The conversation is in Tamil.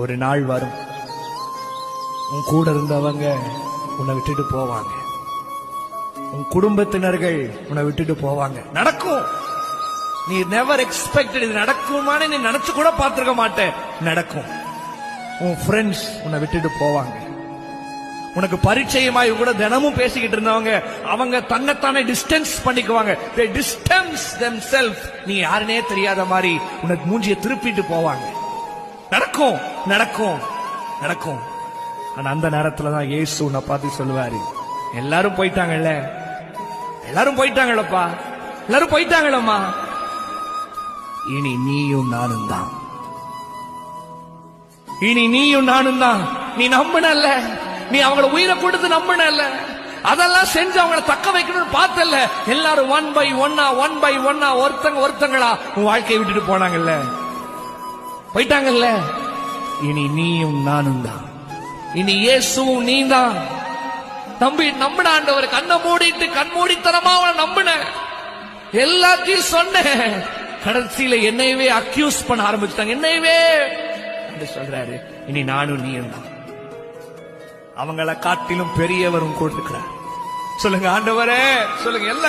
ஒரு நாள் வரும், உன் கூட இருந்தவங்க உன்னை விட்டுட்டு போவாங்க, உன் குடும்பத்தினர்கள் உன்னை விட்டுட்டு போவாங்க. நடக்கும். நீ நெவர் எக்ஸ்பெக்டட் இது நடக்குமான்னு நீ நினைச்சு கூட பார்த்திருக்க மாட்டேன். நடக்கும். உன் ஃப்ரெண்ட்ஸ் உன்னை விட்டுட்டு போவாங்க. உனக்கு பரிச்சயமாய் கூட தினமும் பேசிக்கிட்டு இருந்தவங்க அவங்க தன்னைத்தானே டிஸ்டன்ஸ் பண்ணிக்குவாங்க. they distance themselves. நீ யாருனே தெரியாத மாதிரி உனக்கு மூஞ்சிய திருப்பிட்டு போவாங்க. நடக்கும் நடக்கும் நடக்கும். ஆனா அந்த நேரத்துலதான் இயேசு உன்னை பார்த்து சொல்லுவாரு, எல்லாரும் போயிட்டாங்கல்ல, எல்லாரும் போயிட்டாங்களப்பா, எல்லாரும் போயிட்டாங்களம்மா, இனி நீயும் நானும் தான், இனி நீயும் நானும் தான். நீ நம்பினல்ல, நீ அவங்கள உயிரை கொடுத்து நம்பினல்ல, அதெல்லாம் செஞ்சு அவங்கள தக்க வைக்கணும்னு பார்த்தல்ல, எல்லாரும் ஒன் பை ஒன்னா ஒருத்தங்களா உன் வாழ்க்கையை விட்டுட்டு போனாங்கல்ல, போயிட்டாங்கல்ல. இனி நீயும் நானும் தான், இனி இயேசுவும் நீ தான். நம்பி நம்பின ஆண்டவர், கண்ணை மூடிட்டு கண்மூடித்தனமா அவனை நம்பின, எல்லாத்தையும் சொன்ன, கடைசியில என்னையவே அக்யூஸ் பண்ண ஆரம்பிச்சுட்டாங்க. என்னையவே சொல்றாரு, இனி நானும் நீயும் தான். அவங்கள காட்டிலும் பெரியவரும் கொடுக்கிறார். சொல்லுங்க ஆண்டவரே, சொல்லுங்க. எல்லா